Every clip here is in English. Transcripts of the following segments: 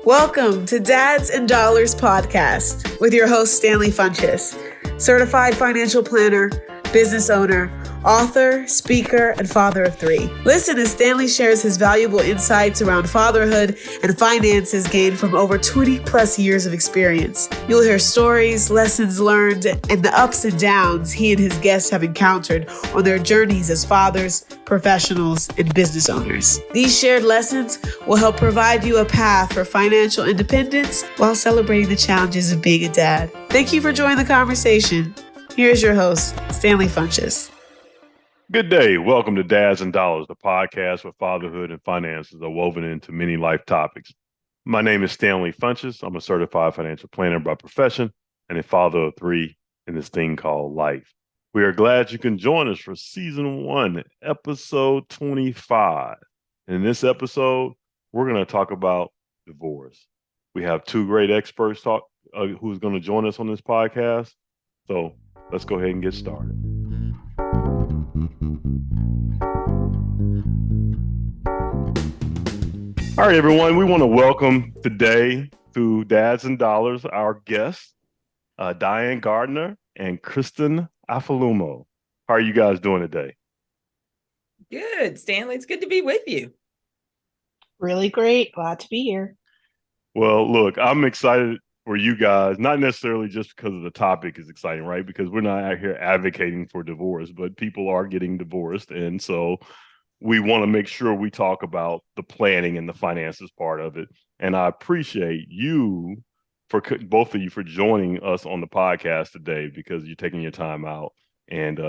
Welcome to Dads and Dollars podcast with your host, Stanley Funches, certified financial planner, business owner, author, speaker, and father of three. Listen as Stanley shares his valuable insights around fatherhood and finances gained from over 20 plus years of experience. You'll hear stories, lessons learned, and the ups and downs he and his guests have encountered on their journeys as fathers, professionals, and business owners. These shared lessons will help provide you a path for financial independence while celebrating the challenges of being a dad. Thank you for joining the conversation. Here's your host, Stanley Funches. Good day. Welcome to Dads and Dollars, the podcast where fatherhood and finances are woven into many life topics. My name is Stanley Funches. I'm a certified financial planner by profession and a father of three in this thing called life. We are glad you can join us for season 1, episode 25. In this episode, we're going to talk about divorce. We have two great experts who's going to join us on this podcast. So let's go ahead and get started. All right, everyone. We want to welcome today to Dads and Dollars our guests, Diane Gardner and Kristin Afelumo. How are you guys doing today? Good, Stanley. It's good to be with you. Really great. Glad to be here. Well, look, I'm excited for you guys, not necessarily just because of the topic is exciting, right? Because we're not out here advocating for divorce, but people are getting divorced. And so we want to make sure we talk about the planning and the finances part of it. And I appreciate you for both of you for joining us on the podcast today, because you're taking your time out and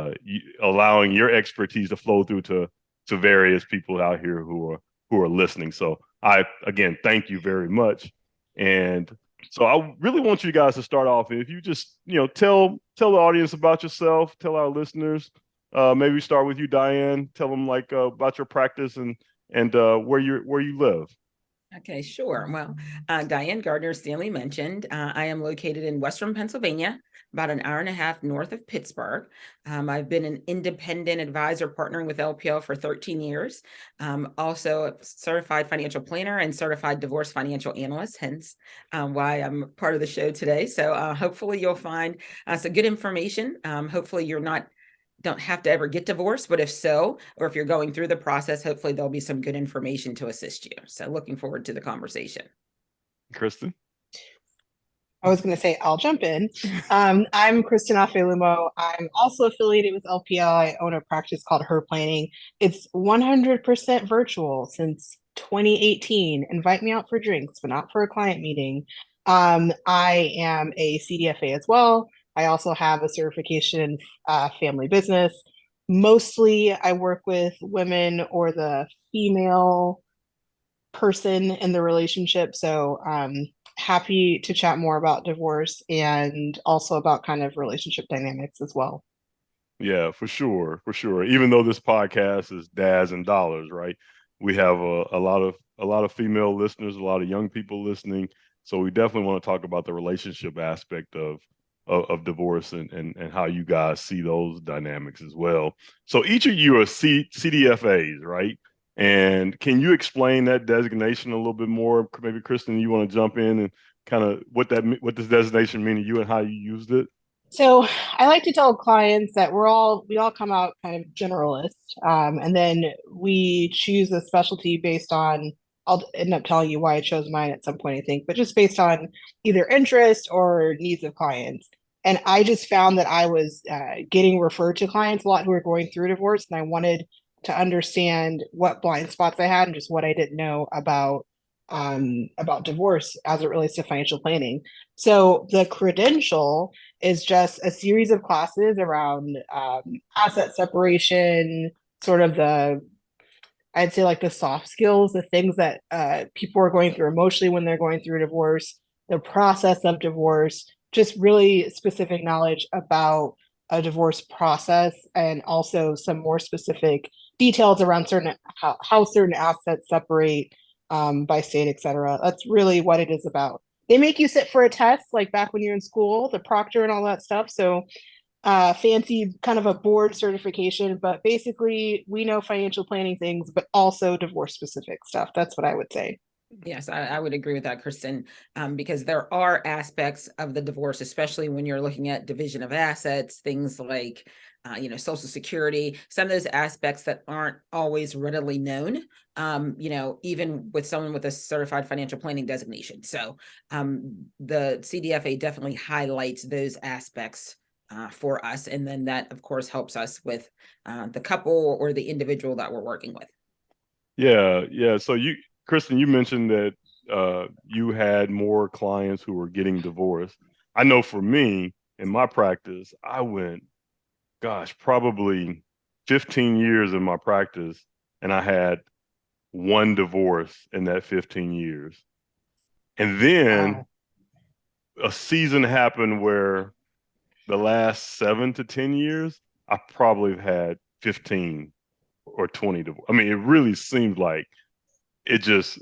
allowing your expertise to flow through to various people out here who are listening. So I, again, thank you very much. And so I really want you guys to start off. If you just, tell the audience about yourself, tell our listeners. Maybe start with you, Diane. Tell them about your practice and where you live. Okay, sure. Well, Diane Gardner, Stanley mentioned, I am located in Western Pennsylvania, about an hour and a half north of Pittsburgh. I've been an independent advisor partnering with LPL for 13 years. Also a certified financial planner and certified divorce financial analyst, hence why I'm part of the show today. So hopefully you'll find some good information. Hopefully don't have to ever get divorced, but if so, or if you're going through the process, hopefully there'll be some good information to assist you. So looking forward to the conversation. Kristin? I was going to say, I'll jump in. I'm Kristin Afelumo. I'm also affiliated with LPL. I own a practice called Her Planning. It's 100% virtual since 2018. Invite me out for drinks, but not for a client meeting. I am a CDFA as well. I also have a certification in family business. Mostly I work with women or the female person in the relationship. So happy to chat more about divorce and also about kind of relationship dynamics as well. Yeah, for sure. Even though this podcast is Dads and Dollars, right? We have a lot of female listeners, a lot of young people listening. So we definitely want to talk about the relationship aspect of divorce and how you guys see those dynamics as well. So each of you are CDFAs, right? And can you explain that designation a little bit more? Maybe Kristin, you want to jump in and kind of what this designation means to you and how you used it? So I like to tell clients that we all come out kind of generalist, and then we choose a specialty based on, I'll end up telling you why I chose mine at some point, I think, but just based on either interest or needs of clients. And I just found that I was getting referred to clients a lot who were going through divorce, and I wanted to understand what blind spots I had and just what I didn't know about divorce as it relates to financial planning. So the credential is just a series of classes around asset separation, sort of I'd say like the soft skills, the things that people are going through emotionally when they're going through a divorce, the process of divorce, just really specific knowledge about a divorce process, and also some more specific details around how certain assets separate by state, et cetera. That's really what it is about. They make you sit for a test, like back when you're in school, the proctor and all that stuff. So fancy kind of a board certification, but basically we know financial planning things, but also divorce specific stuff. That's what I would say. Yes, I would agree with that, Kristin, because there are aspects of the divorce, especially when you're looking at division of assets, things like, Social Security, some of those aspects that aren't always readily known, even with someone with a certified financial planning designation. So the CDFA definitely highlights those aspects for us. And then that, of course, helps us with the couple or the individual that we're working with. Yeah. So Kristin, you mentioned that you had more clients who were getting divorced. I know for me, in my practice, I went, probably 15 years in my practice, and I had one divorce in that 15 years. And then a season happened where the last 7 to 10 years, I probably have had 15 or 20 divorces. I mean, it really seemed like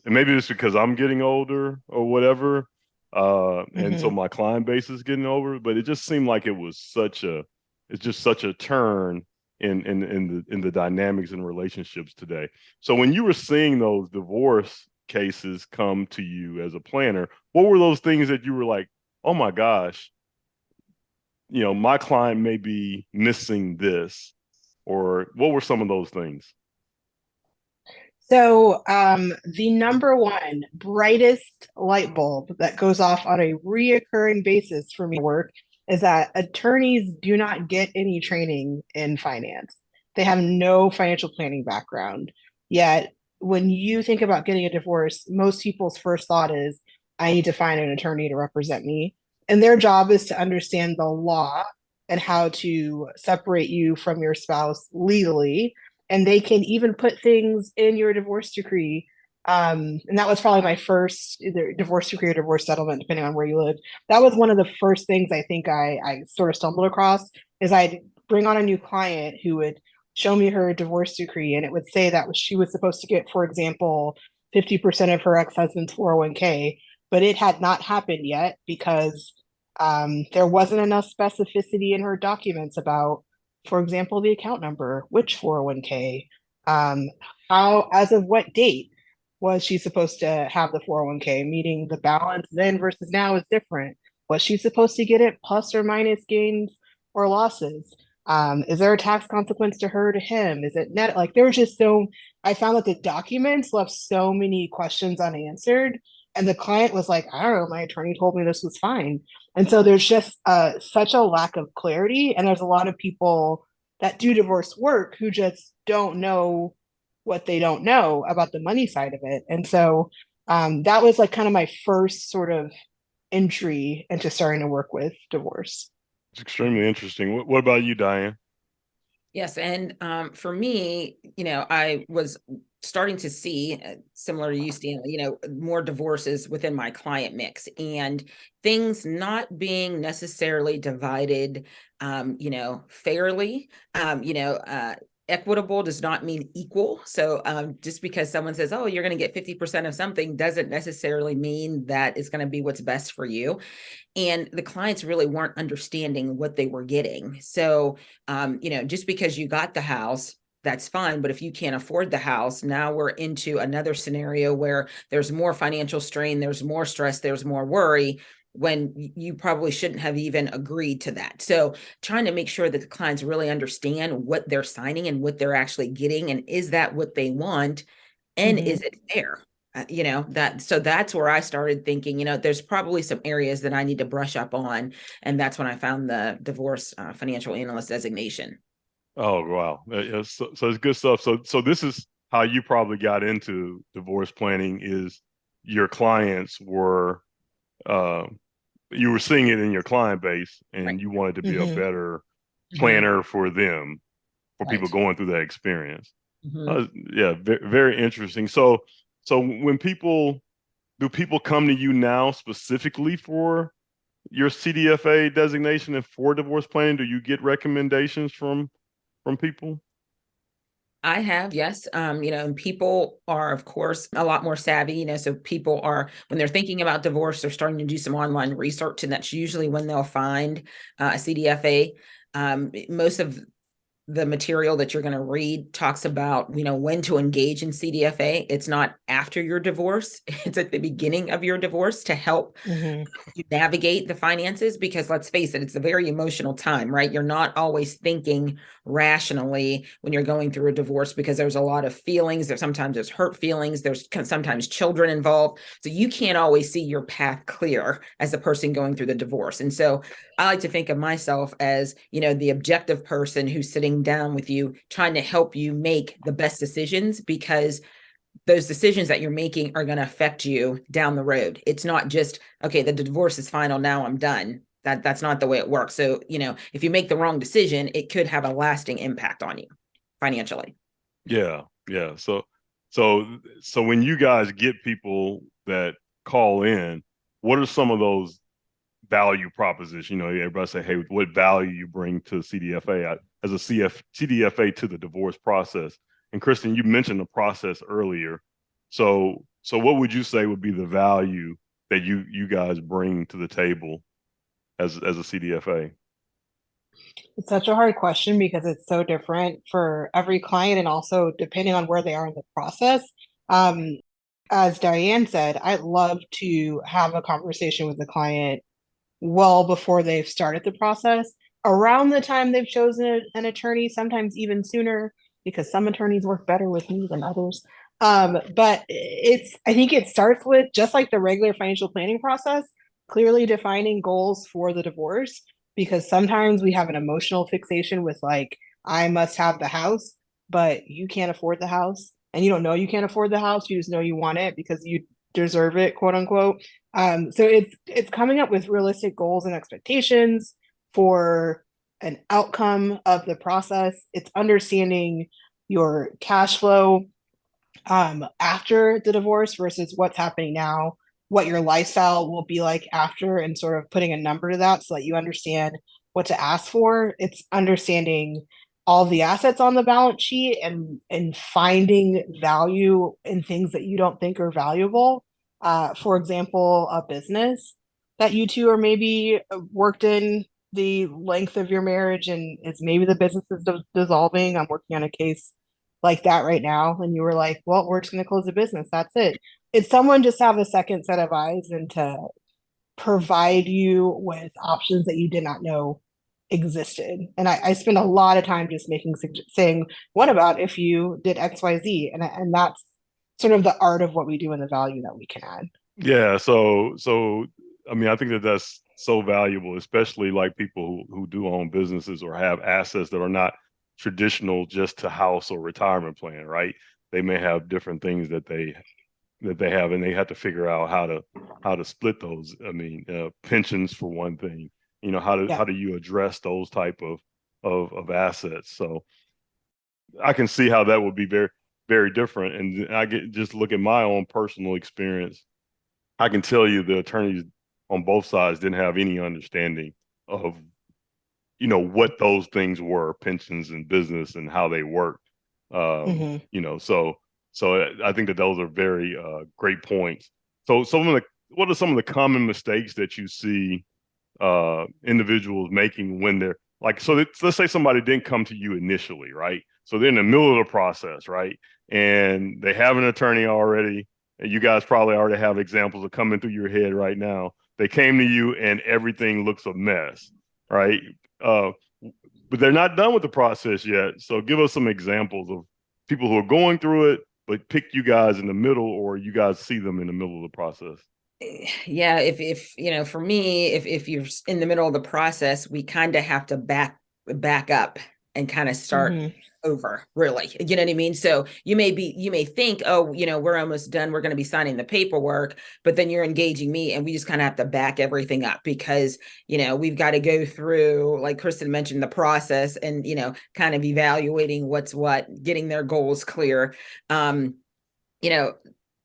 maybe it's because I'm getting older or whatever. And so my client base is getting older, but it just seemed like it's just such a turn in the dynamics and relationships today. So when you were seeing those divorce cases come to you as a planner, what were those things that you were like, oh my gosh, my client may be missing this, or what were some of those things? So, the number one brightest light bulb that goes off on a reoccurring basis for me work is that attorneys do not get any training in finance. They have no financial planning background. Yet, when you think about getting a divorce, most people's first thought is, I need to find an attorney to represent me. And their job is to understand the law and how to separate you from your spouse legally, and they can even put things in your divorce decree. And that was probably my first either divorce decree or divorce settlement, depending on where you live. That was one of the first things I think I sort of stumbled across. Is I'd bring on a new client who would show me her divorce decree, and it would say that she was supposed to get, for example, 50% of her ex-husband's 401k, but it had not happened yet because there wasn't enough specificity in her documents about, for example, the account number, which 401k, how, as of what date was she supposed to have the 401k, meaning the balance then versus now is different. Was she supposed to get it plus or minus gains or losses? Is there a tax consequence to her, to him? Is it net? Like, there was just I found that the documents left so many questions unanswered. And the client was like, I don't know, my attorney told me this was fine. And so there's just such a lack of clarity. And there's a lot of people that do divorce work who just don't know what they don't know about the money side of it. And so that was like kind of my first sort of entry into starting to work with divorce. It's extremely interesting. What about you, Diane? Yes. And for me, I was starting to see, similar to you, Stanley, more divorces within my client mix, and things not being necessarily divided, fairly. Equitable does not mean equal. So just because someone says, oh, you're going to get 50% of something doesn't necessarily mean that it's going to be what's best for you. And the clients really weren't understanding what they were getting. So, just because you got the house, that's fine. But if you can't afford the house, now we're into another scenario where there's more financial strain, there's more stress, there's more worry, when you probably shouldn't have even agreed to that. So trying to make sure that the clients really understand what they're signing and what they're actually getting, and is that what they want, and is it fair? So that's where I started thinking, there's probably some areas that I need to brush up on. And that's when I found the divorce financial analyst designation. Oh, wow. So it's good stuff. So this is how you probably got into divorce planning, is your clients were, you were seeing it in your client base, and Right. you wanted to be a better planner for them, for people going through that experience. Yeah, very interesting. So when do people come to you now specifically for your CDFA designation and for divorce planning? Do you get recommendations from people? I have, yes. And people are, of course, a lot more savvy, so people are, when they're thinking about divorce, they're starting to do some online research, and that's usually when they'll find a CDFA. Most of the material that you're going to read talks about, when to engage in CDFA. It's not after your divorce. It's at the beginning of your divorce to help you navigate the finances, because let's face it, it's a very emotional time, right? You're not always thinking rationally when you're going through a divorce, because there's a lot of feelings. Sometimes there's hurt feelings. There's sometimes children involved. So you can't always see your path clear as a person going through the divorce. And so I like to think of myself as, the objective person who's sitting down with you, trying to help you make the best decisions, because those decisions that you're making are going to affect you down the road. It's not just, okay, the divorce is final, now I'm done. That's not the way it works. So, if you make the wrong decision, it could have a lasting impact on you financially. Yeah. So when you guys get people that call in, what are some of those value proposition? Everybody say, hey, what value you bring to CDFA as a CDFA to the divorce process? And Kristin, you mentioned the process earlier. So what would you say would be the value that you guys bring to the table as a CDFA? It's such a hard question because it's so different for every client, and also depending on where they are in the process. As Diane said, I'd love to have a conversation with the client well before they've started the process, around the time they've chosen an attorney, sometimes even sooner, because some attorneys work better with me than others. But I think it starts with, just like the regular financial planning process, clearly defining goals for the divorce, because sometimes we have an emotional fixation with, like, I must have the house, but you can't afford the house, and you don't know you can't afford the house. You just know you want it because you deserve it, quote unquote. So it's coming up with realistic goals and expectations for an outcome of the process. It's understanding your cash flow after the divorce versus what's happening now, what your lifestyle will be like after, and sort of putting a number to that so that you understand what to ask for. It's understanding all the assets on the balance sheet and finding value in things that you don't think are valuable. For example, a business that you two are maybe worked in the length of your marriage, and it's maybe the business is dissolving. I'm working on a case like that right now, and you were like, well, we're just going to close the business, that's it. It's someone just have a second set of eyes and to provide you with options that you did not know existed. And I spend a lot of time just saying, what about if you did XYZ? And that's sort of the art of what we do and the value that we can add. Yeah. So I mean, I think that's so valuable, especially like people who do own businesses or have assets that are not traditional just to house or retirement plan, right? They may have different things that they have, and they have to figure out how to split those. I mean, pensions for one thing. How do you address those type of assets? So I can see how that would be very, very different. And just look at my own personal experience. I can tell you the attorneys on both sides didn't have any understanding of what those things were, pensions and business, and how they work. So I think that those are very great points. So what are some of the common mistakes that you see individuals making when they're like, so let's say somebody didn't come to you initially, right? So they're in the middle of the process, right? And they have an attorney already, and you guys probably already have examples of coming through your head right now. They came to you and everything looks a mess, right? But they're not done with the process yet. So give us some examples of people who are going through it, but pick you guys in the middle, or you guys see them in the middle of the process. Yeah, if for me, if you're in the middle of the process, we kind of have to back up and kind of start over, really. You know what I mean? So you may think, oh, we're almost done, we're going to be signing the paperwork, but then you're engaging me, and we just kind of have to back everything up because, we've got to go through, like Kristin mentioned, the process and, kind of evaluating what's what, getting their goals clear.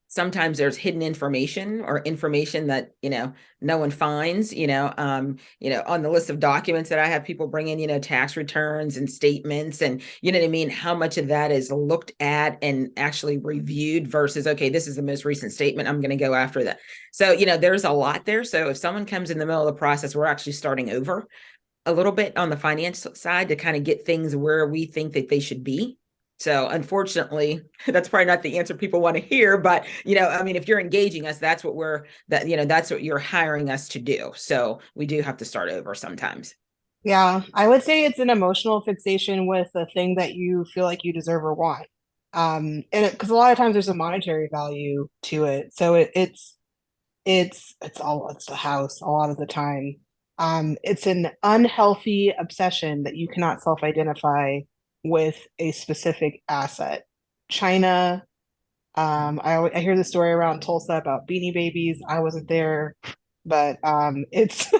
Sometimes there's hidden information or information that, no one finds, on the list of documents that I have people bring in, tax returns and statements, and you know what I mean? How much of that is looked at and actually reviewed versus, okay, this is the most recent statement, I'm going to go after that. So, there's a lot there. So if someone comes in the middle of the process, we're actually starting over. a little bit on the finance side to kind of get things where we think that they should be. So unfortunately, that's probably not the answer people want to hear, but I mean, if you're engaging us, that's what that's what you're hiring us to do. So we do have to start over sometimes. Yeah, I would say it's an emotional fixation with a thing that you feel like you deserve or want. And because a lot of times there's a monetary value to it. So it's the house a lot of the time. It's an unhealthy obsession that you cannot self-identify with a specific asset. China, I hear the story around Tulsa about Beanie Babies. I wasn't there, but it's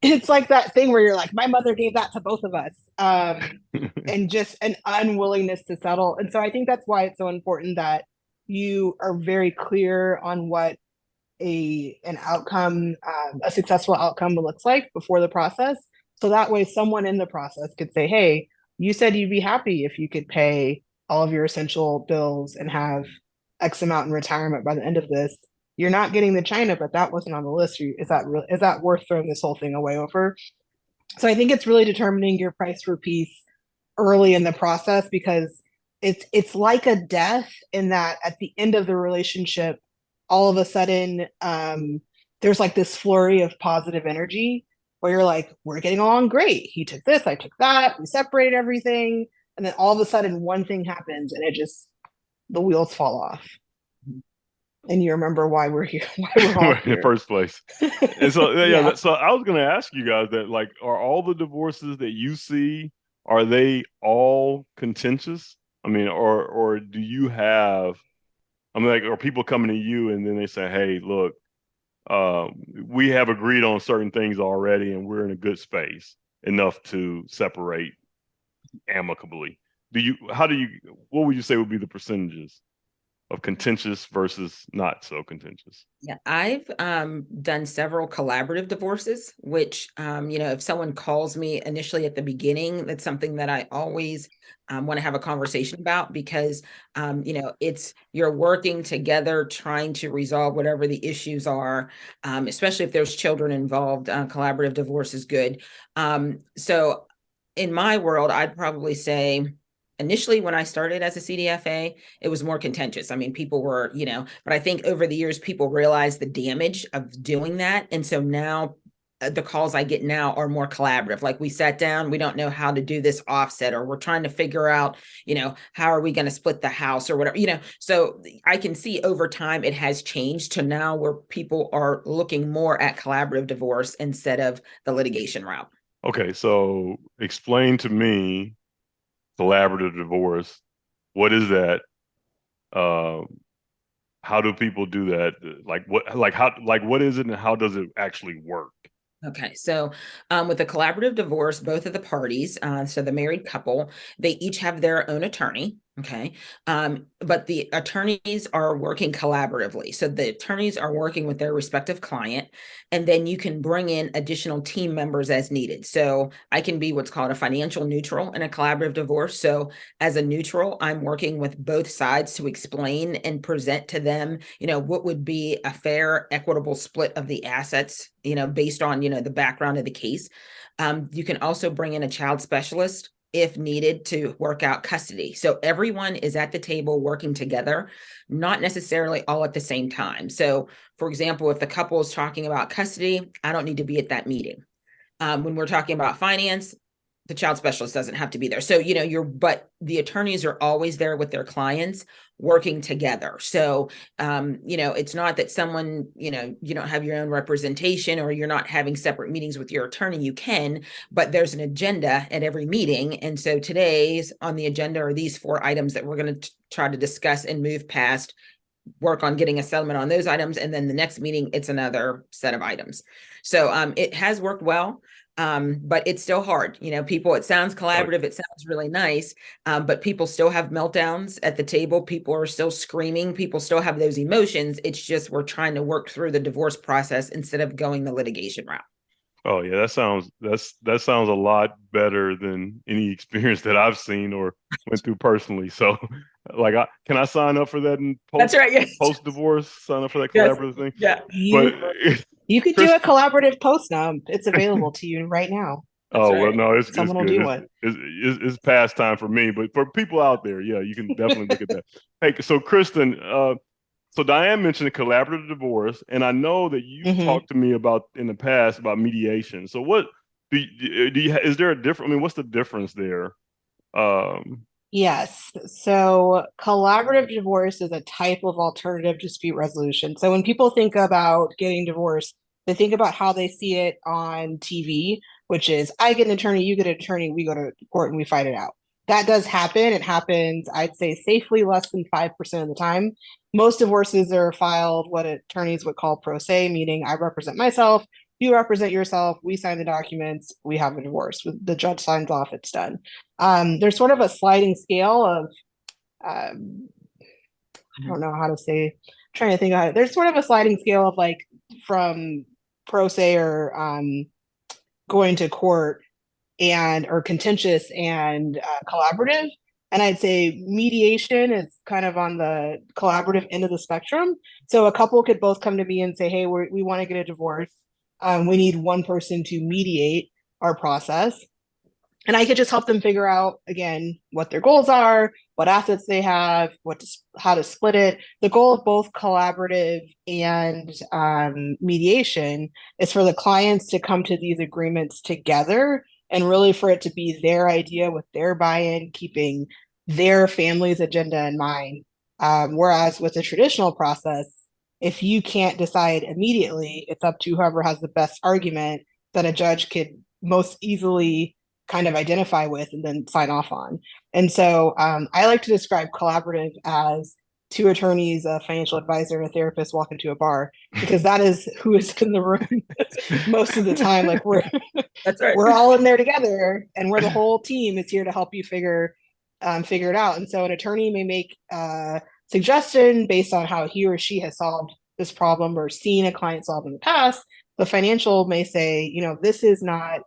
it's like that thing where you're like, my mother gave that to both of us, and just an unwillingness to settle. And so I think that's why it's so important that you are very clear on what an outcome, a successful outcome looks like before the process. So that way, someone in the process could say, "Hey, you said you'd be happy if you could pay all of your essential bills and have X amount in retirement by the end of this. You're not getting the China, but that wasn't on the list. Is that worth throwing this whole thing away over?" So I think it's really determining your price for peace early in the process, because it's like a death in that at the end of the relationship, all of a sudden, there's like this flurry of positive energy where you're like, we're getting along great. He took this, I took that, we separated everything. And then all of a sudden one thing happens and the wheels fall off. And you remember why we're here, why we're all in the first place. And so, Yeah. so I was going to ask you guys that, like, are all the divorces that you see, are they all contentious? I mean, or do you have, I mean, like, are people coming to you and then they say, hey, look, we have agreed on certain things already and we're in a good space enough to separate amicably? What would you say would be the percentages of contentious versus not so contentious? Yeah, I've done several collaborative divorces, which, if someone calls me initially at the beginning, that's something that I always want to have a conversation about, because, you're working together trying to resolve whatever the issues are, especially if there's children involved. Collaborative divorce is good. So in my world, I'd probably say, initially when I started as a CDFA, it was more contentious. I mean, people were, but I think over the years, people realized the damage of doing that. And so now the calls I get now are more collaborative. Like, we sat down, we don't know how to do this offset, or we're trying to figure out, how are we going to split the house or whatever, so I can see over time it has changed to now where people are looking more at collaborative divorce instead of the litigation route. Okay, so explain to me collaborative divorce. What is that? How do people do that? What is it and how does it actually work? Okay, so with a collaborative divorce, both of the parties, so the married couple, they each have their own attorney. Okay, but the attorneys are working collaboratively. So the attorneys are working with their respective client, and then you can bring in additional team members as needed. So I can be what's called a financial neutral in a collaborative divorce. So as a neutral, I'm working with both sides to explain and present to them, what would be a fair, equitable split of the assets, based on, the background of the case. You can also bring in a child specialist if needed to work out custody. So everyone is at the table working together, not necessarily all at the same time. So, for example, if the couple is talking about custody, I don't need to be at that meeting. When we're talking about finance, the child specialist doesn't have to be there. So, but the attorneys are always there with their clients working together. So, it's not that someone, you don't have your own representation or you're not having separate meetings with your attorney. You can, but there's an agenda at every meeting. And so today's on the agenda are these 4 items that we're going to try to discuss and move past, work on getting a settlement on those items. And then the next meeting, it's another set of items. So it has worked well. But it's still hard. People, it sounds collaborative. It sounds really nice. But people still have meltdowns at the table. People are still screaming. People still have those emotions. It's just, we're trying to work through the divorce process instead of going the litigation route. Oh yeah, that sounds a lot better than any experience that I've seen or went through personally. So, like, can I sign up for that and That's right. Yes. Post divorce, sign up for that collaborative thing? Yeah. You could do a collaborative post now. It's available to you right now. Oh, right. well, no, it's Someone will good. do it. It's past time for me, but for people out there, yeah, you can definitely look at that. Hey, so Kristin, so Diane mentioned a collaborative divorce, and I know that you've talked to me about in the past about mediation. So what is there a difference? I mean, what's the difference there? Yes. So collaborative divorce is a type of alternative dispute resolution. So when people think about getting divorced, they think about how they see it on TV, which is I get an attorney, you get an attorney, we go to court and we fight it out. That does happen. It happens, I'd say, safely less than 5% of the time. Most divorces are filed what attorneys would call pro se, meaning I represent myself, you represent yourself, we sign the documents, we have a divorce. The judge signs off, it's done. There's sort of a sliding scale of I don't know how to say, I'm trying to think about it. There's sort of a sliding scale of like from pro se or going to court and or contentious and collaborative. And I'd say mediation is kind of on the collaborative end of the spectrum. So a couple could both come to me and say, hey, we want to get a divorce. We need one person to mediate our process. And I could just help them figure out, again, what their goals are, what assets they have, how to split it. The goal of both collaborative and mediation is for the clients to come to these agreements together and really for it to be their idea with their buy-in, keeping their family's agenda in mind. Whereas with the traditional process, if you can't decide immediately, it's up to whoever has the best argument that a judge could most easily kind of identify with and then sign off on. And so I like to describe collaborative as two attorneys, a financial advisor, and a therapist walk into a bar, because that is who is in the room most of the time. Like That's right. We're all in there together, and we're the whole team is here to help you figure it out. And so an attorney may make a suggestion based on how he or she has solved this problem or seen a client solve in the past. The financial may say, this is not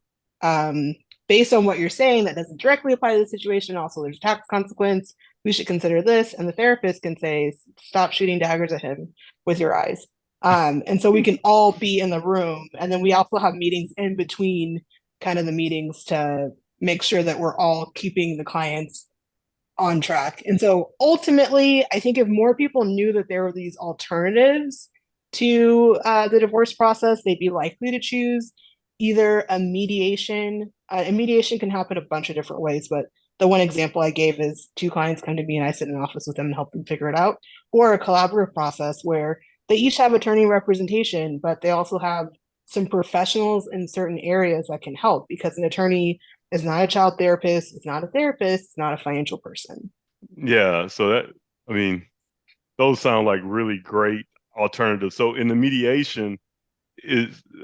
based on what you're saying, that doesn't directly apply to the situation. Also, there's a tax consequence. We should consider this. And the therapist can say, stop shooting daggers at him with your eyes. And so we can all be in the room. And then we also have meetings in between kind of the meetings to make sure that we're all keeping the clients on track. And so ultimately, I think if more people knew that there were these alternatives to the divorce process, they'd be likely to choose either a mediation. And mediation can happen a bunch of different ways, but the one example I gave is two clients come to me and I sit in an office with them and help them figure it out, or a collaborative process where they each have attorney representation, but they also have some professionals in certain areas that can help, because an attorney is not a child therapist, it's not a therapist, it's not a financial person. Yeah, so those sound like really great alternatives. So in the mediation,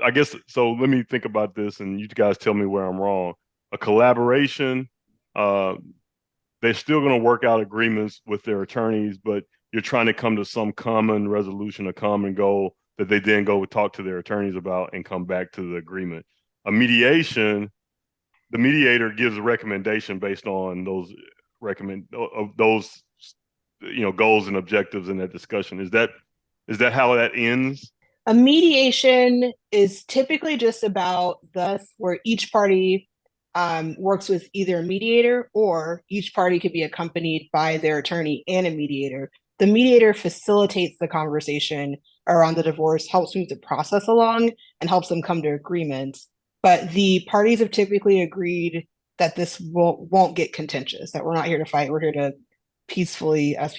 I guess, so let me think about this and you guys tell me where I'm wrong. A collaboration, they're still going to work out agreements with their attorneys, but you're trying to come to some common resolution, a common goal that they then go talk to their attorneys about and come back to the agreement. A mediation, the mediator gives a recommendation based on those goals and objectives in that discussion. Is that how that ends? A mediation is typically just about where each party works with either a mediator, or each party could be accompanied by their attorney and a mediator. The mediator facilitates the conversation around the divorce, helps move the process along, and helps them come to agreements. But the parties have typically agreed that this won't get contentious, that we're not here to fight, we're here to peacefully as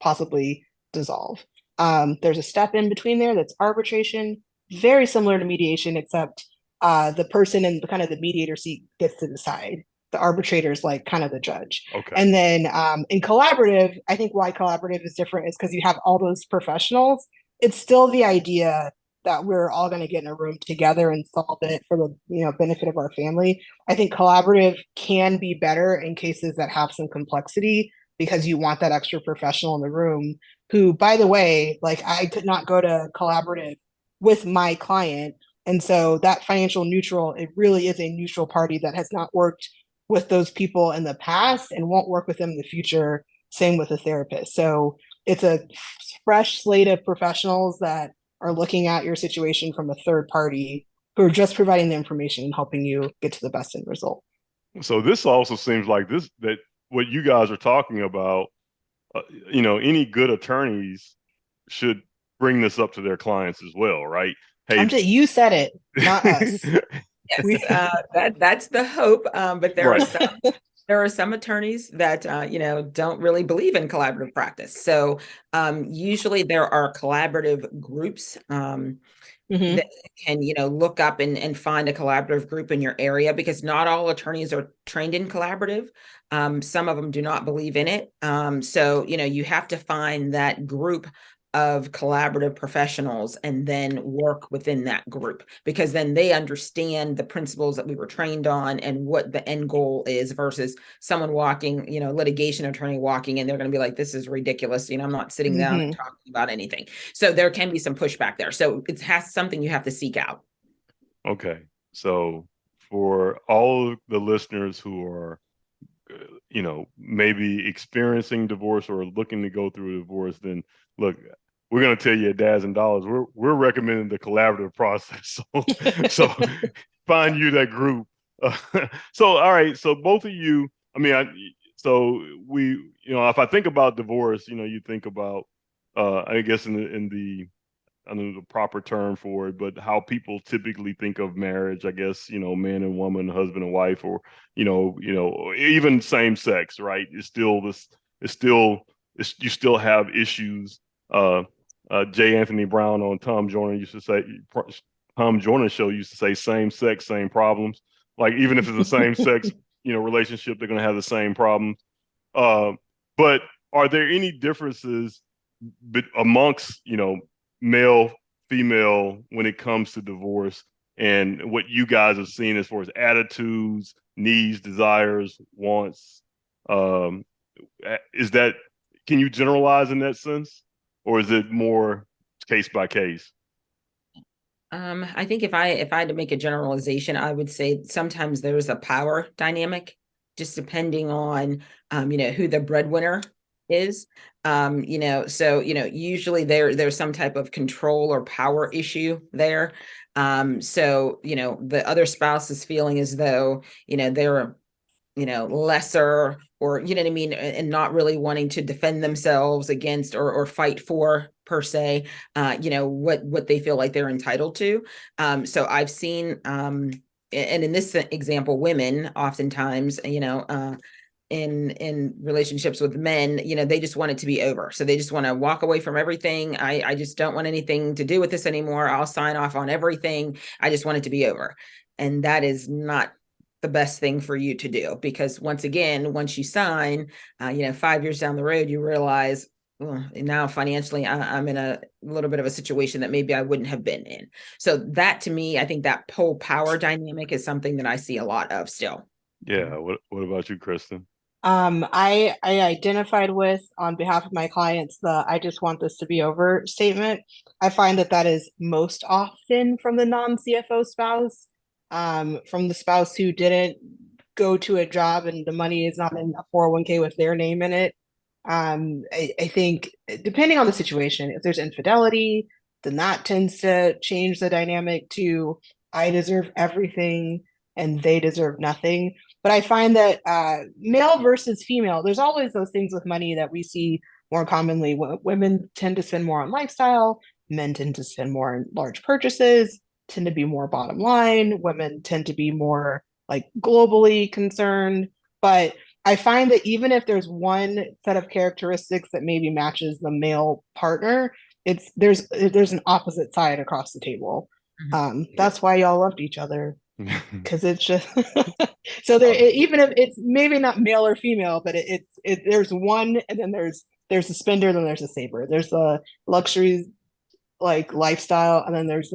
possibly dissolve. There's a step in between there that's arbitration, very similar to mediation, except the person in kind of the mediator seat gets to decide. The arbitrator is like kind of the judge. Okay. And then in collaborative, I think why collaborative is different is because you have all those professionals. It's still the idea that we're all going to get in a room together and solve it for the benefit of our family. I think collaborative can be better in cases that have some complexity, because you want that extra professional in the room who, by the way, like I could not go to collaborative with my client. And so that financial neutral, it really is a neutral party that has not worked with those people in the past and won't work with them in the future. Same with a therapist. So it's a fresh slate of professionals that are looking at your situation from a third party We're just providing the information and helping you get to the best end result. So this also seems like that what you guys are talking about, any good attorneys should bring this up to their clients as well, right? Hey, you said it, not us. Yes, that's the hope. But there Right. are some attorneys that don't really believe in collaborative practice. So usually there are collaborative groups that can look up and find a collaborative group in your area, because not all attorneys are trained in collaborative. Some of them do not believe in it. So you have to find that group of collaborative professionals and then work within that group, because then they understand the principles that we were trained on and what the end goal is, versus someone walking, litigation attorney walking in, they're going to be like, this is ridiculous. I'm not sitting down and talking about anything. So there can be some pushback there. So it has something you have to seek out. Okay. So for all of the listeners who are, maybe experiencing divorce or looking to go through a divorce, then look, we're going to tell you at Dads and Dollars, we're recommending the collaborative process. So find you that group. So, all right. So both of you, if I think about divorce, you think about, I guess in the I don't know the proper term for it, but how people typically think of marriage, I guess, man and woman, husband and wife, or, even same sex, right? You still have issues. J. Anthony Brown on Tom Joyner show used to say same sex, same problems. Like, even if it's the same sex, relationship, they're going to have the same problems. But are there any differences amongst, male, female when it comes to divorce, and what you guys have seen as far as attitudes, needs, desires, wants? Can you generalize in that sense, or is it more case by case? I think if I had to make a generalization, I would say sometimes there's a power dynamic, just depending on who the breadwinner is. Usually there's some type of control or power issue there. The other spouse is feeling as though they're lesser, or what I mean, and not really wanting to defend themselves against or fight for, per se, what they feel like they're entitled to. So I've seen, and in this example, women oftentimes, in relationships with men, they just want it to be over. So they just want to walk away from everything. I just don't want anything to do with this anymore. I'll sign off on everything. I just want it to be over. And that is not the best thing for you to do, because once you sign, 5 years down the road, you realize, now financially I'm in a little bit of a situation that maybe I wouldn't have been in. So that, to me, I think that whole power dynamic is something that I see a lot of still. Yeah. What about you, Kristin? I identified with, on behalf of my clients, the "I just want this to be over" statement. I find that is most often from the non-CFO spouse, from the spouse who didn't go to a job and the money is not in a 401k with their name in it. I think, depending on the situation, if there's infidelity, then that tends to change the dynamic to "I deserve everything and they deserve nothing." But I find that male versus female, there's always those things with money that we see more commonly. Women tend to spend more on lifestyle, men tend to spend more on large purchases, tend to be more bottom line. Women tend to be more like globally concerned. But I find that even if there's one set of characteristics that maybe matches the male partner, there's an opposite side across the table. That's why y'all loved each other, because it's just so there. Even if it's maybe not male or female, but there's one, and then there's a spender, then there's a saver. There's a luxury like lifestyle, and then there's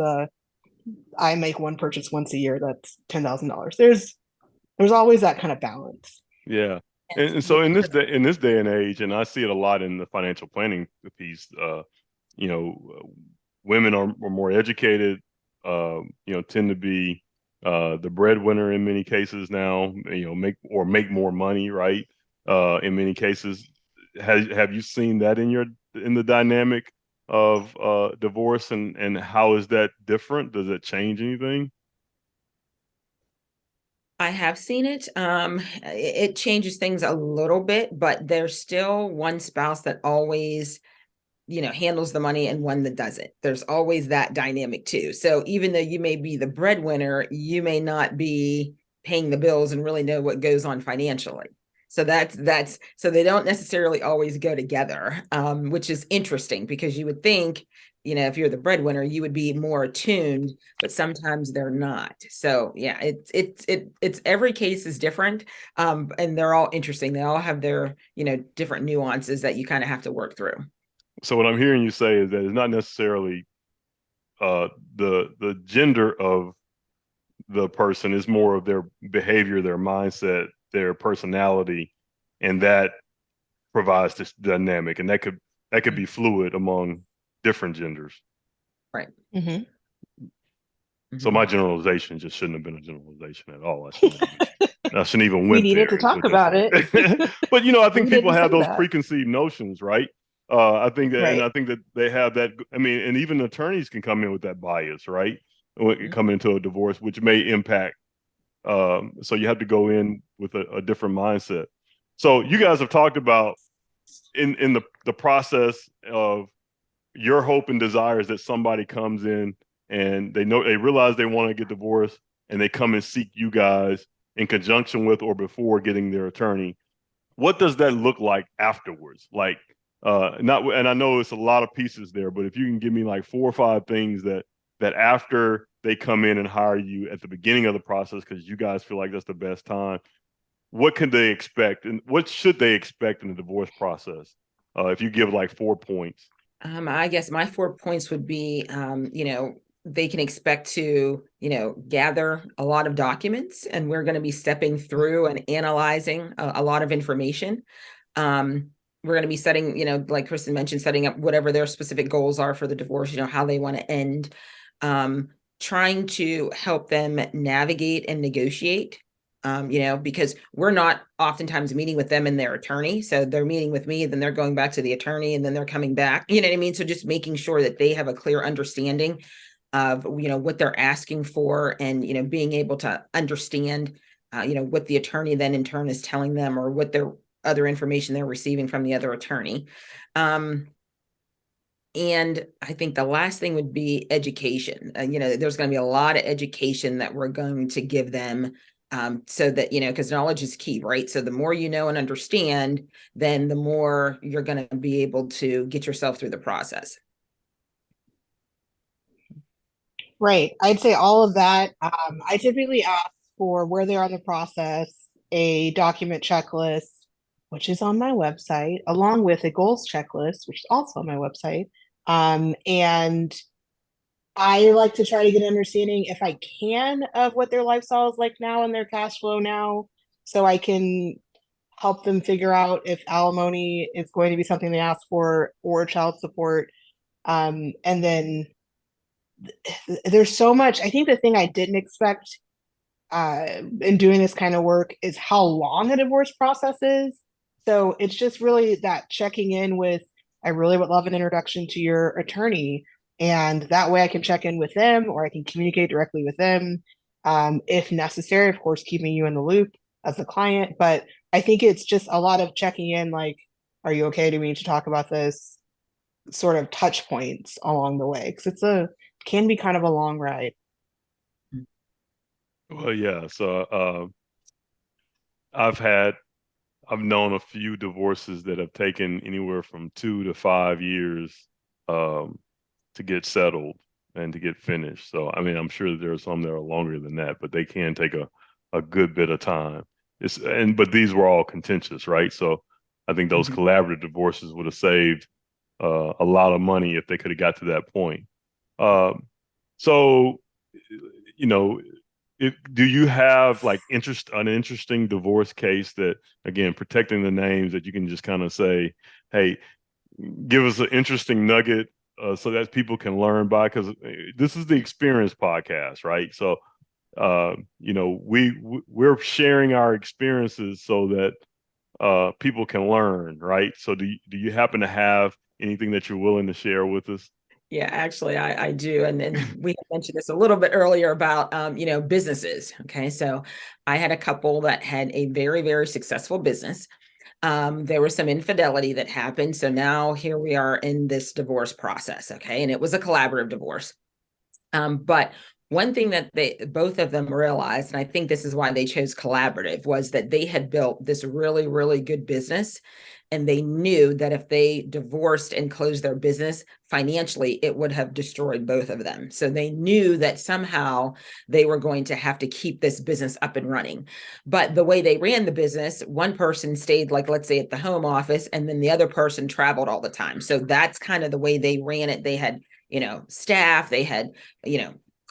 I make one purchase once a year that's $10,000. There's always that kind of balance. Yeah. And so in this day and age, and I see it a lot in the financial planning piece, women are more educated, tend to be the breadwinner in many cases now, make more money, right? In many cases. Have you seen that in the dynamic of divorce, and how is that different? Does it change anything? I have seen it. It changes things a little bit, but there's still one spouse that always, handles the money and one that doesn't. There's always that dynamic too. So even though you may be the breadwinner, you may not be paying the bills and really know what goes on financially. So that's so they don't necessarily always go together, which is interesting because you would think, if you're the breadwinner, you would be more attuned, but sometimes they're not. So yeah, it's every case is different, and they're all interesting. They all have their different nuances that you kind of have to work through. So what I'm hearing you say is that it's not necessarily the gender of the person, is more of their behavior, their mindset, their personality, and that provides this dynamic, and that could be fluid among different genders. Right. Mm-hmm. So my generalization just shouldn't have been a generalization at all. I shouldn't even went We needed there. to talk about it. But I think We people didn't have say those that. preconceived notions, right? I think that, Right. and I think that they have that. I mean, and even attorneys can come in with that bias, right? Coming into a divorce, which may impact. So you have to go in with a different mindset. So you guys have talked about in the process of your hope and desires that somebody comes in and they realize they want to get divorced, and they come and seek you guys in conjunction with or before getting their attorney. What does that look like afterwards? Like, not, and I know it's a lot of pieces there, but if you can give me like 4 or 5 things that after they come in and hire you at the beginning of the process, because you guys feel like that's the best time, what can they expect, and what should they expect in the divorce process? If you give like 4 points. I guess my 4 points would be, they can expect to, gather a lot of documents, and we're going to be stepping through and analyzing a lot of information. We're going to be setting, like Kristin mentioned, setting up whatever their specific goals are for the divorce, how they want to end, trying to help them navigate and negotiate. Because we're not oftentimes meeting with them and their attorney. So they're meeting with me, then they're going back to the attorney, and then they're coming back. You know what I mean? So just making sure that they have a clear understanding of, what they're asking for, and, being able to understand, what the attorney then in turn is telling them, or what their other information they're receiving from the other attorney. And I think the last thing would be education. There's going to be a lot of education that we're going to give them, so that, because knowledge is key, right? So the more you know and understand, then the more you're going to be able to get yourself through the process. Right. I'd say all of that. I typically ask for where they are in the process, a document checklist, which is on my website, along with a goals checklist, which is also on my website. And I like to try to get an understanding, if I can, of what their lifestyle is like now and their cash flow now, so I can help them figure out if alimony is going to be something they ask for, or child support. And then there's so much. I think the thing I didn't expect in doing this kind of work is how long a divorce process is. So it's just really that checking in with, I really would love an introduction to your attorney. And that way I can check in with them, or I can communicate directly with them. If necessary, of course, keeping you in the loop as the client. But I think it's just a lot of checking in, like, are you okay? Do we need to talk about this? Sort of touch points along the way. Because can be kind of a long ride. Well, yeah. So I've known a few divorces that have taken anywhere from 2 to 5 years to get settled and to get finished. So, I mean, I'm sure there are some that are longer than that, but they can take a good bit of time. But these were all contentious, right? So I think those collaborative divorces would have saved a lot of money if they could have got to that point. So, do you have like an interesting divorce case that, again, protecting the names, that you can just kind of say, hey, give us an interesting nugget so that people can learn by, because this is the experience podcast, right? So, we're sharing our experiences so that people can learn, right? So do you happen to have anything that you're willing to share with us? Yeah, actually, I do. And then we mentioned this a little bit earlier about, businesses. Okay. So I had a couple that had a very, very successful business. There was some infidelity that happened. So now here we are in this divorce process. Okay. And it was a collaborative divorce. But one thing that both of them realized, and I think this is why they chose collaborative, was that they had built this really, really good business. And they knew that if they divorced and closed their business financially, it would have destroyed both of them. So they knew that somehow they were going to have to keep this business up and running. But the way they ran the business, one person stayed, like, let's say, at the home office, and then the other person traveled all the time. So that's kind of the way they ran it. They had, staff, they had,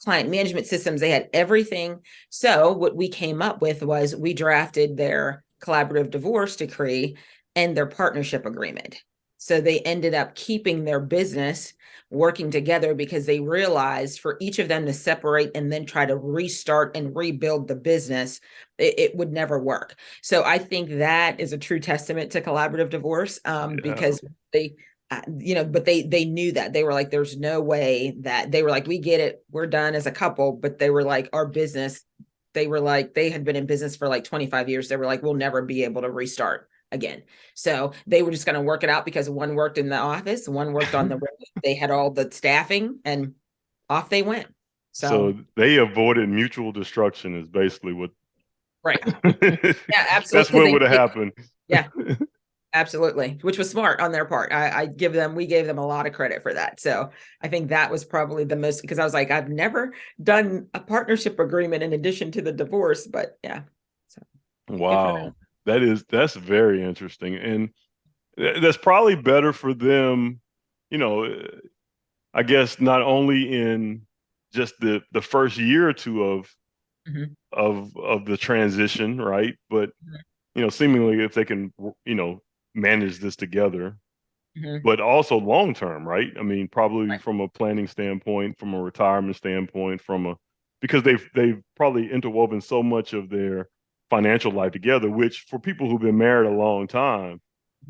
client management systems, they had everything. So what we came up with was we drafted their collaborative divorce decree and their partnership agreement. So they ended up keeping their business working together because they realized for each of them to separate and then try to restart and rebuild the business, it would never work. So I think that is a true testament to collaborative divorce, because they but they knew that. They were like, there's no way that, they were like, we get it, we're done as a couple, but they were like, our business, they were like, they had been in business for like 25 years. They were like, we'll never be able to restart again. So they were just going to work it out because one worked in the office, one worked on the road. They had all the staffing, and off they went. So they avoided mutual destruction is basically what. Right. Yeah, absolutely. That's what would have happened. Yeah. Absolutely, which was smart on their part. We gave them a lot of credit for that. So I think that was probably the most, because I was like, I've never done a partnership agreement in addition to the divorce, but yeah. So wow, that's very interesting, and that's probably better for them. I guess not only in just the first year or two of the transition, right? But seemingly if they can, manage this together, but also long term, right? I mean, probably from a planning standpoint, from a retirement standpoint, because they've probably interwoven so much of their financial life together, which for people who've been married a long time,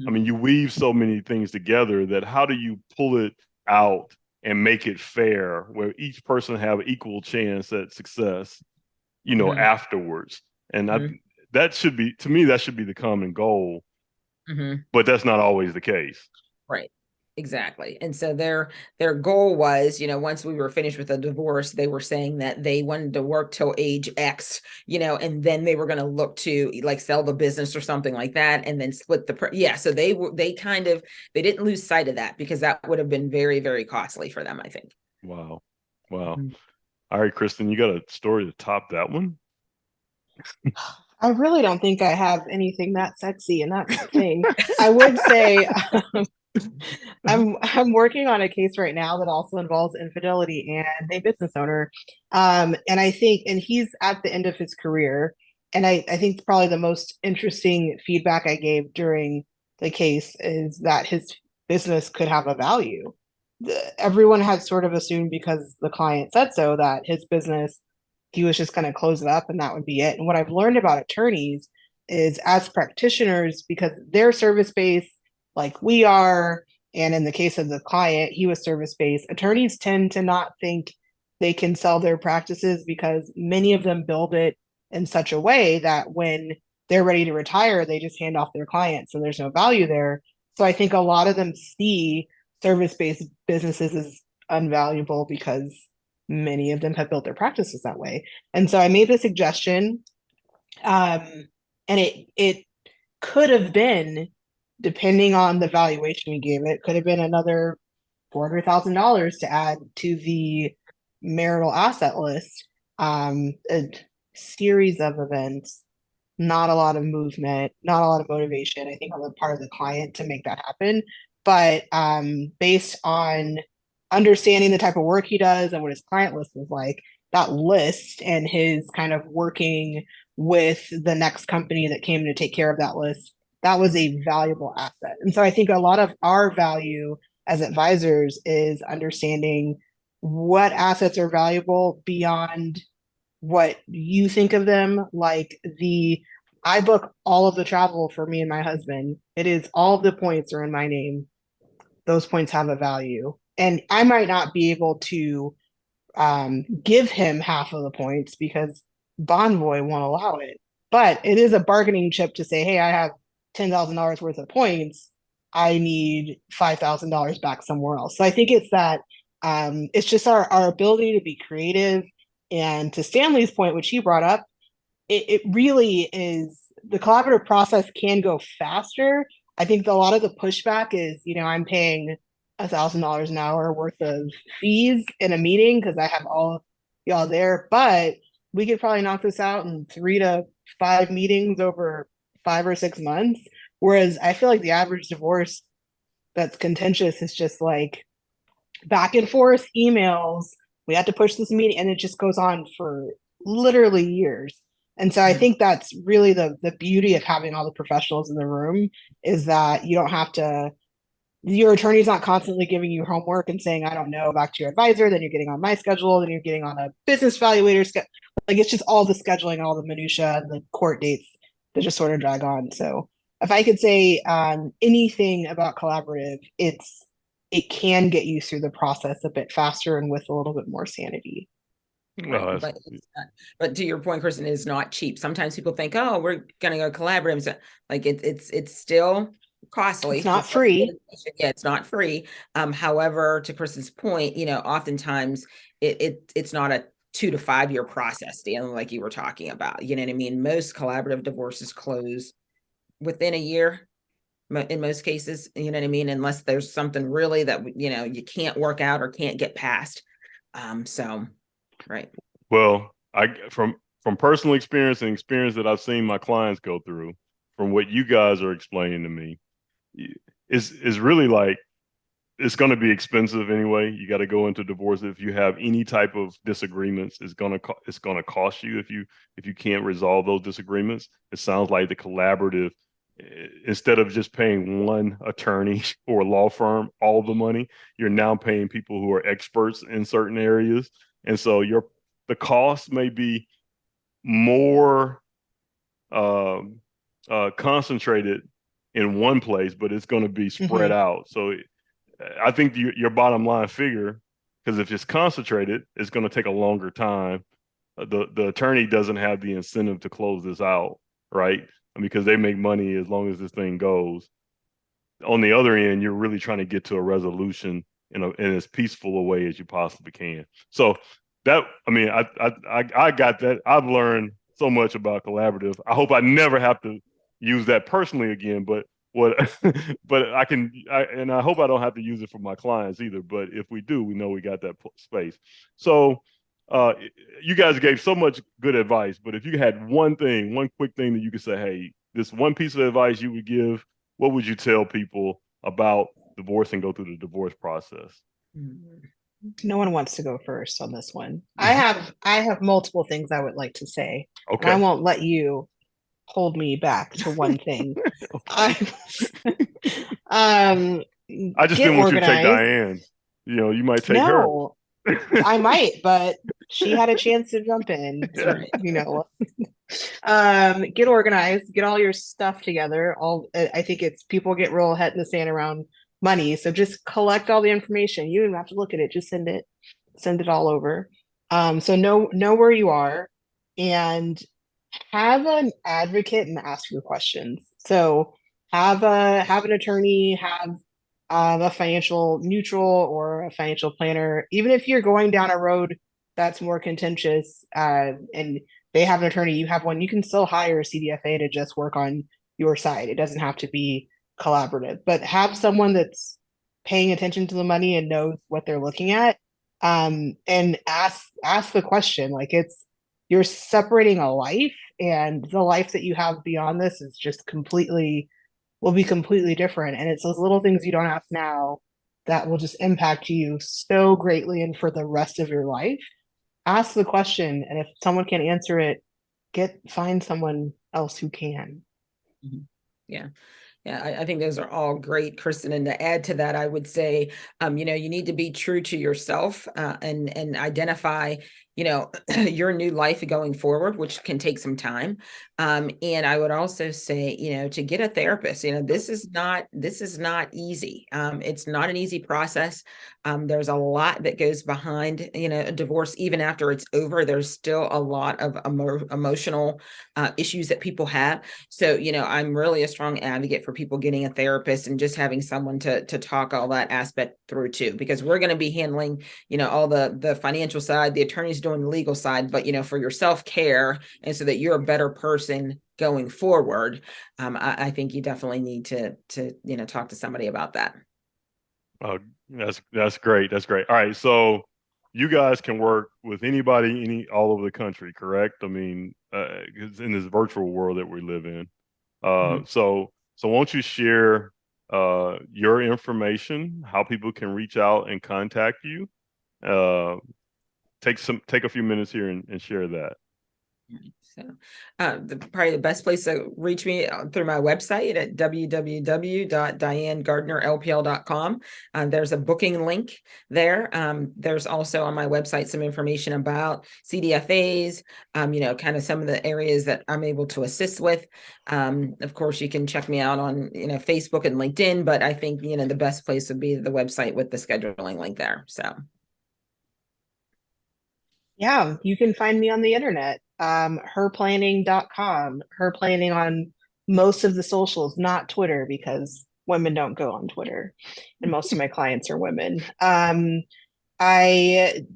I mean, you weave so many things together that how do you pull it out and make it fair where each person have equal chance at success, afterwards. And that should be, to me, that should be the common goal. But that's not always the case. Right. Exactly. And so their goal was, once we were finished with the divorce, they were saying that they wanted to work till age X, and then they were going to look to like sell the business or something like that, and then split so they didn't lose sight of that, because that would have been very, very costly for them, I think. Wow. All right, Kristin, you got a story to top that one? I really don't think I have anything that sexy, and that's the thing. I would say I'm working on a case right now that also involves infidelity and a business owner. And I think, and he's at the end of his career. And I think probably the most interesting feedback I gave during the case is that his business could have a value. Everyone had sort of assumed, because the client said so, that his business, he was just going to close it up and that would be it. And what I've learned about attorneys is, as practitioners, because they're service-based like we are, and in the case of the client, he was service-based, attorneys tend to not think they can sell their practices, because many of them build it in such a way that when they're ready to retire, they just hand off their clients and there's no value there. So I think a lot of them see service-based businesses as unvaluable because many of them have built their practices that way. And so I made the suggestion, and it could have been, depending on the valuation we gave it, could have been another $400,000 to add to the marital asset list. A series of events, not a lot of movement, not a lot of motivation, I think, on the part of the client to make that happen. But based on understanding the type of work he does and what his client list was like, that list and his kind of working with the next company that came to take care of that list, that was a valuable asset. And so I think a lot of our value as advisors is understanding what assets are valuable beyond what you think of them. Like I book all of the travel for me and my husband. It is all of the points are in my name. Those points have a value. and I might not be able to give him half of the points because Bonvoy won't allow it. But it is a bargaining chip to say, hey, I have $10,000 worth of points. I need $5,000 back somewhere else. So I think it's that it's just our ability to be creative. And to Stanley's point, which he brought up, it really is, the collaborative process can go faster. I think a lot of the pushback is, I'm paying $1,000 an hour worth of fees in a meeting because I have all y'all there, but we could probably knock this out in 3 to 5 meetings over 5 or 6 months. Whereas I feel like the average divorce that's contentious is just like back and forth emails. We had to push this meeting, and it just goes on for literally years. And so I think that's really the beauty of having all the professionals in the room, is that you don't have to, your attorney's not constantly giving you homework and saying, I don't know, back to your advisor, then you're getting on my schedule, then you're getting on a business valuator schedule. Like, it's just all the scheduling, all the minutia, and the court dates that just sort of drag on. So if I could say anything about collaborative, it can get you through the process a bit faster and with a little bit more sanity. Right. But to your point, Kristin, it's not cheap. Sometimes people think, oh, we're going to go collaborative. So, like, it's still costly. It's not free. Yeah, it's not free. However, to Kristin's point, oftentimes it's not a 2 to 5 year process, Dan, like you were talking about. You know what I mean? Most collaborative divorces close within a year in most cases, you know what I mean? Unless there's something really that, you can't work out or can't get past. Right. Well, from personal experience and experience that I've seen my clients go through, from what you guys are explaining to me, is really like, it's going to be expensive anyway. You got to go into divorce. If you have any type of disagreements, it's going to cost you if you can't resolve those disagreements. It sounds like the collaborative, instead of just paying one attorney or law firm all the money, you're now paying people who are experts in certain areas. And so the cost may be more concentrated in one place, but it's going to be spread out. So I think your bottom line figure, because if it's concentrated, it's going to take a longer time. The attorney doesn't have the incentive to close this out, right? Because they make money as long as this thing goes. On the other end, you're really trying to get to a resolution in as peaceful a way as you possibly can. So I got that. I've learned so much about collaborative. I hope I never have to use that personally again, but I can, and I hope I don't have to use it for my clients either. But if we do, we know we got that space. So you guys gave so much good advice, but if you had one quick thing that you could say, hey, this one piece of advice you would give, what would you tell people about divorce and go through the divorce process? No one wants to go first on this one. I have multiple things I would like to say. Okay. And I won't let you hold me back to one thing. I just didn't want you to take Diane. You might take her. I might, but she had a chance to jump in. Get organized, get all your stuff together. I think it's, people get real head in the sand around money. So just collect all the information. You don't have to look at it. Just send it all over. So know where you are, and have an advocate and ask your questions. So have an attorney, have a financial neutral or a financial planner. Even if you're going down a road that's more contentious, and they have an attorney, you have one, you can still hire a CDFA to just work on your side. It doesn't have to be collaborative, but have someone that's paying attention to the money and knows what they're looking at. And ask the question. Like, you're separating a life, and the life that you have beyond this is just will be completely different. And it's those little things you don't ask now that will just impact you so greatly and for the rest of your life. Ask the question, and if someone can't answer it, find someone else who can. Yeah. I think those are all great, Kristin. And to add to that, I would say, you need to be true to yourself, and identify, your new life going forward, which can take some time. And I would also say, to get a therapist, this is not easy. It's not an easy process. There's a lot that goes behind, a divorce. Even after it's over, there's still a lot of emotional issues that people have. So, I'm really a strong advocate for people getting a therapist and just having someone to talk all that aspect through too, because we're going to be handling, all the financial side, the attorneys doing the legal side, but, for your self-care and so that you're a better person going forward, I think you definitely need to talk to somebody about that. Oh, that's great. That's great. All right, so you guys can work with anybody, all over the country, correct? I mean, in this virtual world that we live in. So won't you share your information, how people can reach out and contact you? Take a few minutes here and share that. So probably the best place to reach me through my website at www.dianegardnerlpl.com. There's a booking link there. There's also on my website some information about CDFAs, kind of some of the areas that I'm able to assist with. Of course, you can check me out on, Facebook and LinkedIn, but I think, the best place would be the website with the scheduling link there. So. Yeah, you can find me on the internet, herplanning.com, herplanning on most of the socials, not Twitter, because women don't go on Twitter, and most of my clients are women. I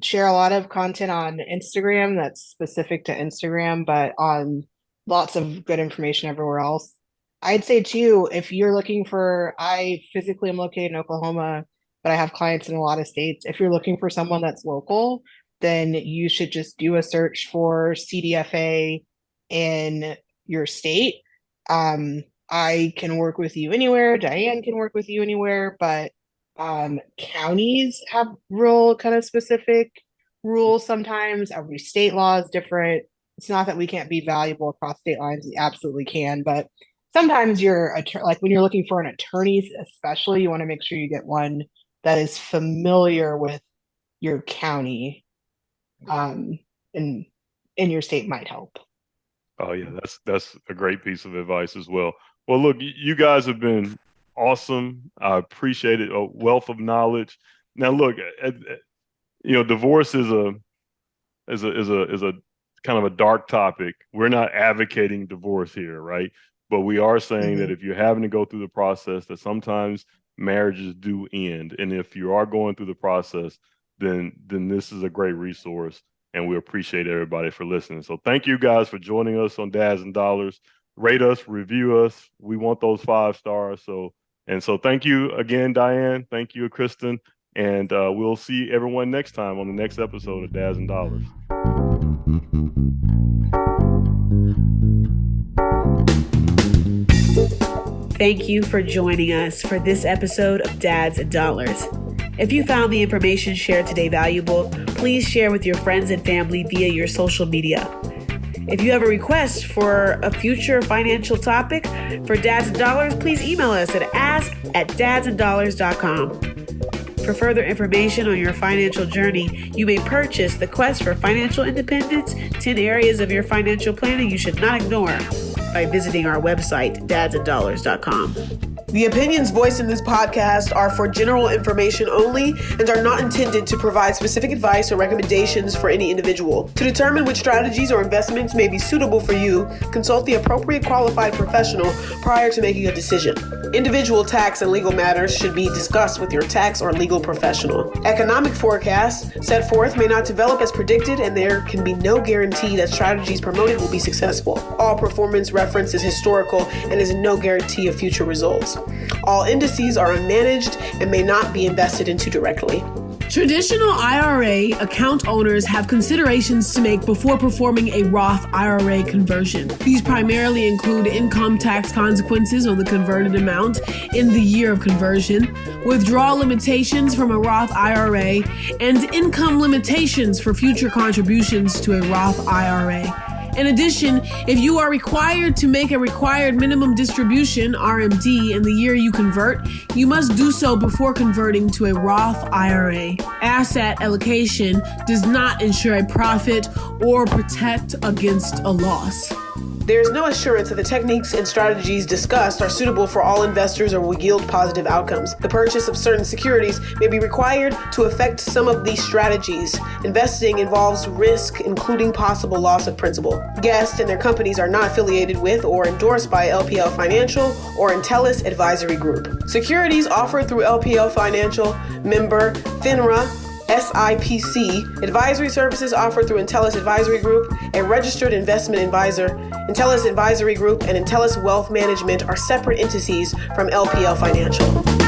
share a lot of content on Instagram that's specific to Instagram, but on lots of good information everywhere else. I'd say too, if you're looking for, I physically am located in Oklahoma, but I have clients in a lot of states. If you're looking for someone that's local, then you should just do a search for CDFA in your state. I can work with you anywhere. Diane can work with you anywhere, but counties have real kind of specific rules sometimes. Every state law is different. It's not that we can't be valuable across state lines. We absolutely can, but sometimes like when you're looking for an attorney, especially, you want to make sure you get one that is familiar with your county. In your state might help. Oh yeah, that's a great piece of advice as well. Well, look, you guys have been awesome. I appreciate it. A wealth of knowledge. Now, look, divorce is a kind of a dark topic. We're not advocating divorce here, right? But we are saying that if you're having to go through the process, that sometimes marriages do end, and if you are going through the process, then this is a great resource, and we appreciate everybody for listening. So thank you guys for joining us on Dads and Dollars. Rate us, review us. We want those 5 stars. So thank you again, Diane. Thank you, Kristin. And we'll see everyone next time on the next episode of Dads and Dollars. Thank you for joining us for this episode of Dads and Dollars. If you found the information shared today valuable, please share with your friends and family via your social media. If you have a request for a future financial topic for Dads and Dollars, please email us at ask@dadsanddollars.com. For further information on your financial journey, you may purchase The Quest for Financial Independence, 10 areas of your financial planning you should not ignore, by visiting our website, dadsanddollars.com. The opinions voiced in this podcast are for general information only and are not intended to provide specific advice or recommendations for any individual. To determine which strategies or investments may be suitable for you, consult the appropriate qualified professional prior to making a decision. Individual tax and legal matters should be discussed with your tax or legal professional. Economic forecasts set forth may not develop as predicted, and there can be no guarantee that strategies promoted will be successful. All performance reference is historical and is no guarantee of future results. All indices are unmanaged and may not be invested into directly. Traditional IRA account owners have considerations to make before performing a Roth IRA conversion. These primarily include income tax consequences on the converted amount in the year of conversion, withdrawal limitations from a Roth IRA, and income limitations for future contributions to a Roth IRA. In addition, if you are required to make a required minimum distribution, RMD, in the year you convert, you must do so before converting to a Roth IRA. Asset allocation does not ensure a profit or protect against a loss. There is no assurance that the techniques and strategies discussed are suitable for all investors or will yield positive outcomes. The purchase of certain securities may be required to affect some of these strategies. Investing involves risk, including possible loss of principal. Guests and their companies are not affiliated with or endorsed by LPL Financial or Intellis Advisory Group. Securities offered through LPL Financial, member FINRA, SIPC. Advisory services offered through Intellis Advisory Group, a registered investment advisor. Intellis Advisory Group and Intellis Wealth Management are separate entities from LPL Financial.